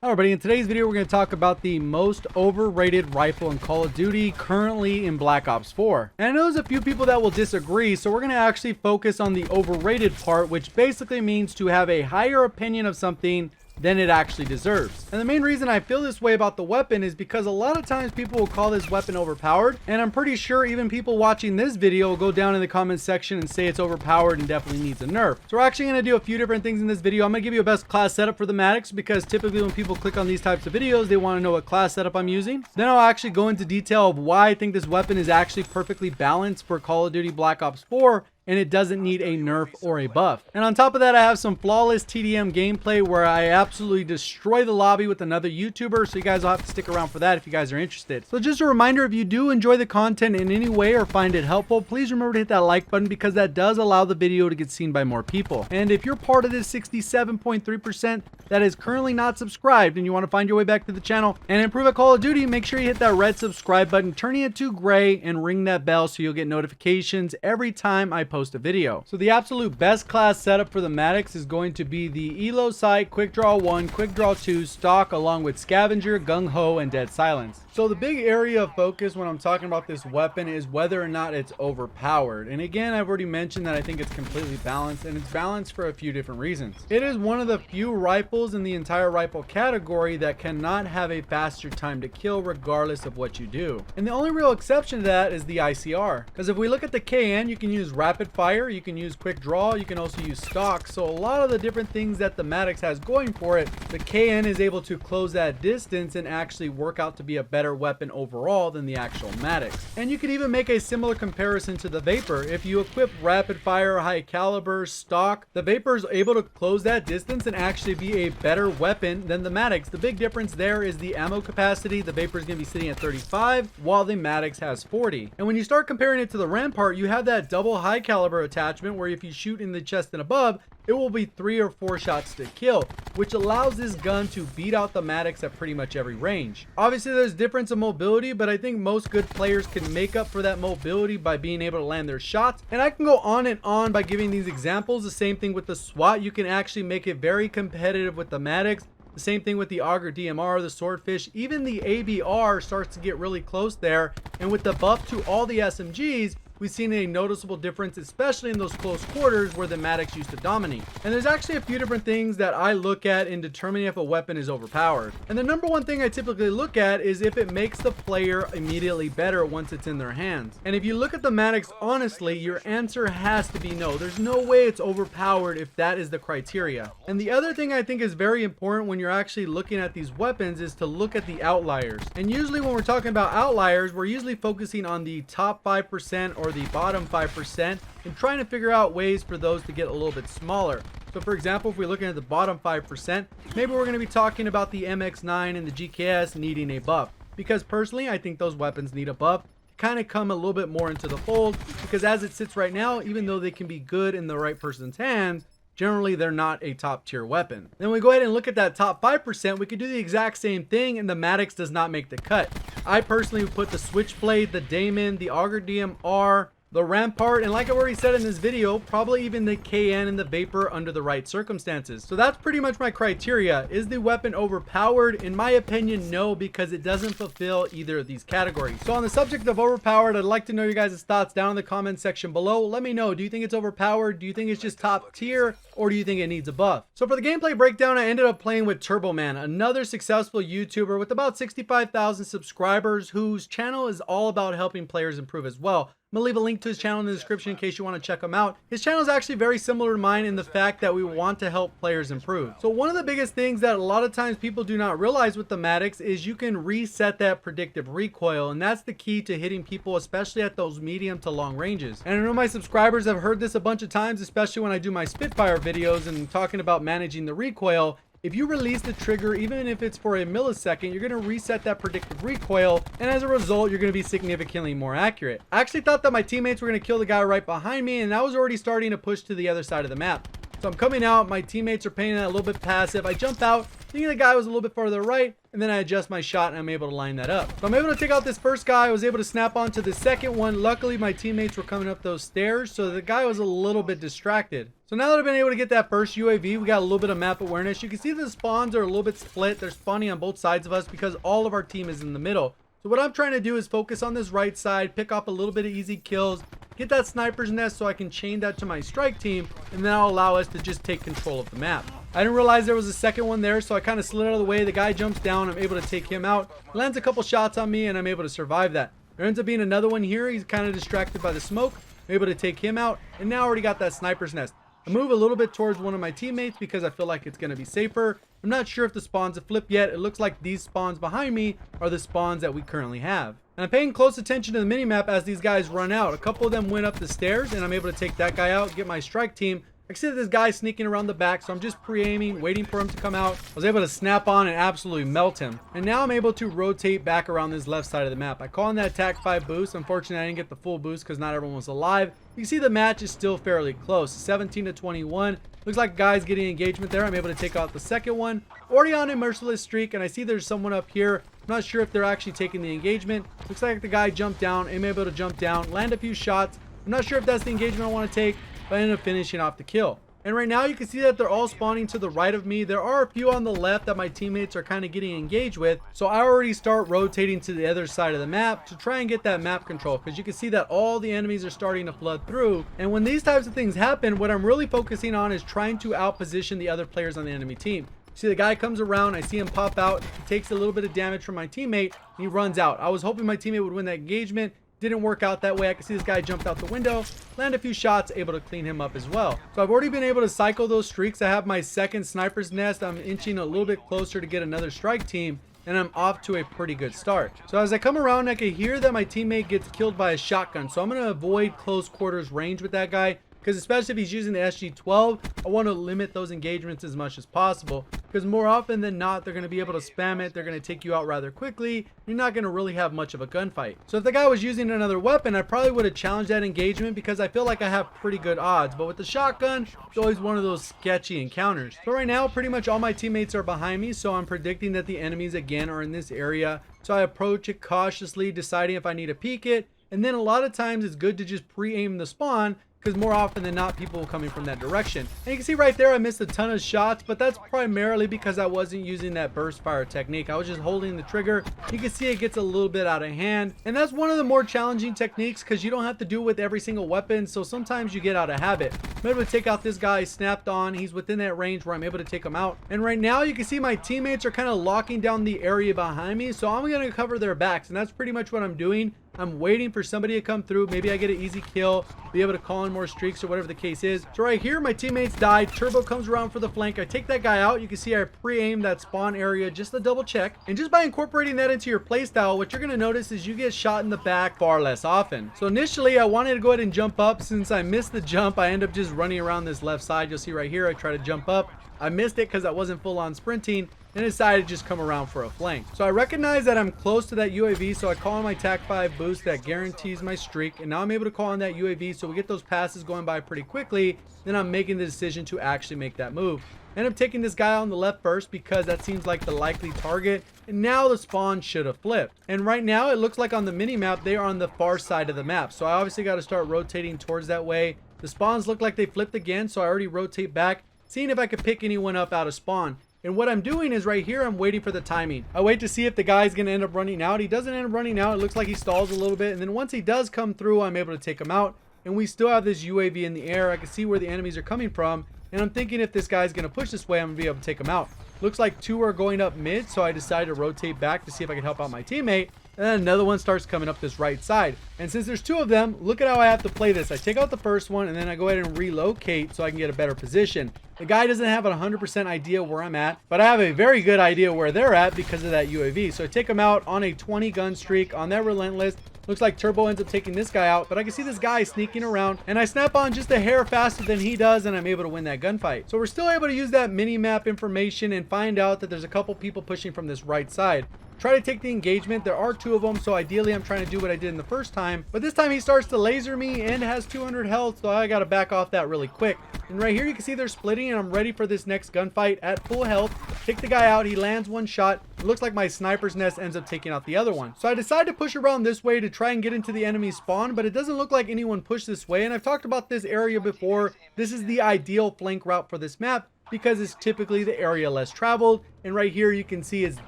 Hello everybody, in today's video we're going to talk about the most overrated rifle in Call of Duty currently in Black Ops 4. And I know there's a few people that will disagree, so we're going to actually focus on the overrated part, which basically means to have a higher opinion of something than it actually deserves. And the main reason I feel this way about the weapon is because a lot of times people will call this weapon overpowered, and I'm pretty sure even people watching this video will go down in the comments section and say it's overpowered and definitely needs a nerf. So we're actually going to do a few different things in this video. I'm going to give you a best class setup for the Maddox, because typically when people click on these types of videos, they want to know what class setup I'm using. Then I'll actually go into detail of why I think this weapon is actually perfectly balanced for Call of Duty Black Ops 4, and it doesn't need a nerf or a buff. And on top of that, I have some flawless TDM gameplay where I absolutely destroy the lobby with another YouTuber, so you guys will have to stick around for that if you guys are interested. So just a reminder, if you do enjoy the content in any way or find it helpful, please remember to hit that like button, because that does allow the video to get seen by more people. And if you're part of this 67.3% that is currently not subscribed and you want to find your way back to the channel and improve at Call of Duty, make sure you hit that red subscribe button, turning it to gray, and ring that bell so you'll get notifications every time I post a video. So the absolute best class setup for the Maddox is going to be the Elo Sight, Quick Draw 1, Quick Draw 2 stock, along with Scavenger, Gung Ho, and Dead Silence. So the big area of focus when I'm talking about this weapon is whether or not it's overpowered. And again, I've already mentioned that I think it's completely balanced, and it's balanced for a few different reasons. It is one of the few rifles in the entire rifle category that cannot have a faster time to kill regardless of what you do. And the only real exception to that is the ICR. Because if we look at the KN, you can use rapid fire, you can use quick draw, you can also use stock. So a lot of the different things that the Maddox has going for it, the KN is able to close that distance and actually work out to be a better weapon overall than the actual Maddox. And you could even make a similar comparison to the Vapor. If you equip rapid fire, high caliber, stock, the Vapor is able to close that distance and actually be a better weapon than the Maddox. The big difference there is the ammo capacity. The Vapor is going to be sitting at 35 while the Maddox has 40. And when you start comparing it to the Rampart, you have that double high caliber attachment where if you shoot in the chest and above, it will be 3 or 4 shots to kill, which allows this gun to beat out the Maddox at pretty much every range. Obviously there's difference in mobility, but I think most good players can make up for that mobility by being able to land their shots. And I can go on and on by giving these examples. The same thing with the SWAT. You can actually make it very competitive with the Maddox. The same thing with the Auger DMR, the Swordfish, even the ABR starts to get really close there. And with the buff to all the SMGs, we've seen a noticeable difference, especially in those close quarters where the Maddox used to dominate. And there's actually a few different things that I look at in determining if a weapon is overpowered. And the number one thing I typically look at is if it makes the player immediately better once it's in their hands. And if you look at the Maddox honestly, your answer has to be no. There's no way it's overpowered if that is the criteria. And the other thing I think is very important when you're actually looking at these weapons is to look at the outliers. And usually when we're talking about outliers, we're usually focusing on the top 5% or the bottom 5% and trying to figure out ways for those to get a little bit smaller. So for example, if we're looking at the bottom 5%, maybe we're going to be talking about the MX9 and the GKS needing a buff, because personally I think those weapons need a buff to kind of come a little bit more into the fold, because as it sits right now, even though they can be good in the right person's hands, generally they're not a top tier weapon. Then we go ahead and look at that top 5%, we could do the exact same thing, and the Maddox does not make the cut. I personally would put the Switchblade, the Damon, the Auger DMR, the Rampart, and like I already said in this video, probably even the KN and the Vapor under the right circumstances. So that's pretty much my criteria. Is the weapon overpowered? In my opinion, no, because it doesn't fulfill either of these categories. So on the subject of overpowered, I'd like to know your guys' thoughts down in the comment section below. Let me know, do you think it's overpowered? Do you think it's just top tier? Or do you think it needs a buff? So for the gameplay breakdown, I ended up playing with Turboman, another successful YouTuber with about 65,000 subscribers whose channel is all about helping players improve as well. I'm gonna leave a link to his channel in the description in case you want to check him out. His channel is actually very similar to mine in the fact that we want to help players improve. So one of the biggest things that a lot of times people do not realize with the Maddox is you can reset that predictive recoil, and that's the key to hitting people, especially at those medium to long ranges. And I know my subscribers have heard this a bunch of times, especially when I do my Spitfire videos and talking about managing the recoil. If you release the trigger, even if it's for a millisecond, you're going to reset that predictive recoil, and as a result, you're going to be significantly more accurate. I actually thought that my teammates were going to kill the guy right behind me, and I was already starting to push to the other side of the map. So I'm coming out, my teammates are playing that a little bit passive. I jump out, thinking the guy was a little bit farther right, and then I adjust my shot and I'm able to line that up. So I'm able to take out this first guy. I was able to snap onto the second one. Luckily, my teammates were coming up those stairs, so the guy was a little bit distracted. So now that I've been able to get that first UAV, we got a little bit of map awareness. You can see the spawns are a little bit split. They're spawning on both sides of us because all of our team is in the middle. So what I'm trying to do is focus on this right side, pick off a little bit of easy kills, get that sniper's nest so I can chain that to my strike team, and then I'll allow us to just take control of the map. I didn't realize there was a second one there, so I kind of slid out of the way. The guy jumps down. I'm able to take him out. Lands a couple shots on me, and I'm able to survive that. There ends up being another one here. He's kind of distracted by the smoke. I'm able to take him out, and now I already got that sniper's nest. I move a little bit towards one of my teammates because I feel like it's going to be safer. I'm not sure if the spawns have flipped yet. It looks like these spawns behind me are the spawns that we currently have. And I'm paying close attention to the minimap as these guys run out. A couple of them went up the stairs, and I'm able to take that guy out, get my strike team. I can see this guy sneaking around the back, so I'm just pre-aiming, waiting for him to come out. I was able to snap on and absolutely melt him. And now I'm able to rotate back around this left side of the map. I call in that TAC 5 boost. Unfortunately, I didn't get the full boost because not everyone was alive. You can see the match is still fairly close, 17 to 21. Looks like guys getting engagement there. I'm able to take out the second one. Already on a merciless streak, and I see there's someone up here. I'm not sure if they're actually taking the engagement. Looks like the guy jumped down. I'm able to jump down, land a few shots. I'm not sure if that's the engagement I want to take, but I ended up finishing off the kill. And right now you can see that they're all spawning to the right of me. There are a few on the left that my teammates are kind of getting engaged with. So I already start rotating to the other side of the map to try and get that map control, because you can see that all the enemies are starting to flood through. And when these types of things happen, what I'm really focusing on is trying to outposition the other players on the enemy team. See, the guy comes around, I see him pop out, he takes a little bit of damage from my teammate, and he runs out. I was hoping my teammate would win that engagement. Didn't work out that way. I can see this guy jumped out the window, land a few shots, able to clean him up as well. So I've already been able to cycle those streaks. I have my second sniper's nest. I'm inching a little bit closer to get another strike team, and I'm off to a pretty good start. So as I come around, I can hear that my teammate gets killed by a shotgun. So I'm going to avoid close quarters range with that guy, because especially if he's using the SG-12, I want to limit those engagements as much as possible, because more often than not, they're going to be able to spam it. They're going to take you out rather quickly. You're not going to really have much of a gunfight. So if the guy was using another weapon, I probably would have challenged that engagement because I feel like I have pretty good odds. But with the shotgun, it's always one of those sketchy encounters. So right now, pretty much all my teammates are behind me, so I'm predicting that the enemies again are in this area. So I approach it cautiously, deciding if I need to peek it. And then a lot of times it's good to just pre-aim the spawn, because more often than not, people are coming from that direction. And you can see right there, I missed a ton of shots, but that's primarily because I wasn't using that burst fire technique. I was just holding the trigger. You can see it gets a little bit out of hand. And that's one of the more challenging techniques, because you don't have to do it with every single weapon. So sometimes you get out of habit. I'm able to take out this guy, snapped on. He's within that range where I'm able to take him out. And right now you can see my teammates are kind of locking down the area behind me. So I'm going to cover their backs. And that's pretty much what I'm doing. I'm waiting for somebody to come through. Maybe I get an easy kill, be able to call in more streaks or whatever the case is. So right here, my teammates died. Turbo comes around for the flank. I take that guy out. You can see I pre-aim that spawn area just to double check. And just by incorporating that into your playstyle, what you're going to notice is you get shot in the back far less often. So initially, I wanted to go ahead and jump up. Since I missed the jump, I end up just running around this left side. You'll see right here, I try to jump up. I missed it because I wasn't full on sprinting, and decided to just come around for a flank. So I recognize that I'm close to that UAV, so I call on my TAC 5 boost that guarantees my streak, and now I'm able to call on that UAV, so we get those passes going by pretty quickly. Then I'm making the decision to actually make that move. I end up taking this guy on the left first because that seems like the likely target, and now the spawn should have flipped. And right now it looks like on the mini map they are on the far side of the map, so I obviously got to start rotating towards that way. The spawns look like they flipped again, so I already rotate back, seeing if I could pick anyone up out of spawn. And what I'm doing is right here, I'm waiting for the timing. I wait to see if the guy's going to end up running out. He doesn't end up running out. It looks like he stalls a little bit. And then once he does come through, I'm able to take him out. And we still have this UAV in the air. I can see where the enemies are coming from. And I'm thinking if this guy's going to push this way, I'm going to be able to take him out. Looks like two are going up mid, so I decided to rotate back to see if I could help out my teammate. And then another one starts coming up this right side. And since there's two of them, look at how I have to play this. I take out the first one, and then I go ahead and relocate so I can get a better position. The guy doesn't have a 100% idea where I'm at, but I have a very good idea where they're at because of that UAV. So I take them out on a 20 gun streak on that relentless. Looks like Turbo ends up taking this guy out, but I can see this guy sneaking around, and I snap on just a hair faster than he does, and I'm able to win that gunfight. So we're still able to use that mini map information and find out that there's a couple people pushing from this right side. try to take the engagement. There are 2 of them, so ideally I'm trying to do what I did in the first time. But this time he starts to laser me and has 200 health, so I gotta back off that really quick. And right here you can see they're splitting, and I'm ready for this next gunfight at full health. Take the guy out, he lands 1 shot. It looks like my sniper's nest ends up taking out the other one. So I decide to push around this way to try and get into the enemy spawn, but it doesn't look like anyone pushed this way. And I've talked about this area before. This is the ideal flank route for this map, because it's typically the area less traveled, and right here you can see it's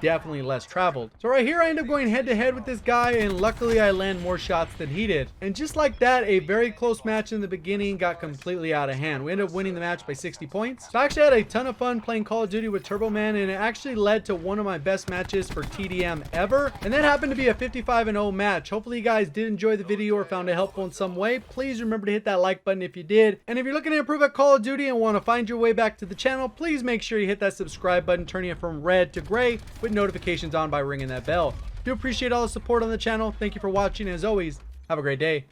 definitely less traveled. So right here I end up going head to head with this guy, and luckily I land more shots than he did. And just like that, a very close match in the beginning got completely out of hand. We ended up winning the match by 60 points. So I actually had a ton of fun playing Call of Duty with Turboman, and it actually led to one of my best matches for TDM ever, and that happened to be a 55-0 match. Hopefully you guys did enjoy the video or found it helpful in some way. Please remember to hit that like button if you did, and if you're looking to improve at Call of Duty and want to find your way back to the channel, please make sure you hit that subscribe button, turning it from red to gray with notifications on by ringing that bell. Do appreciate all the support on the channel. Thank you for watching, and as always, have a great day.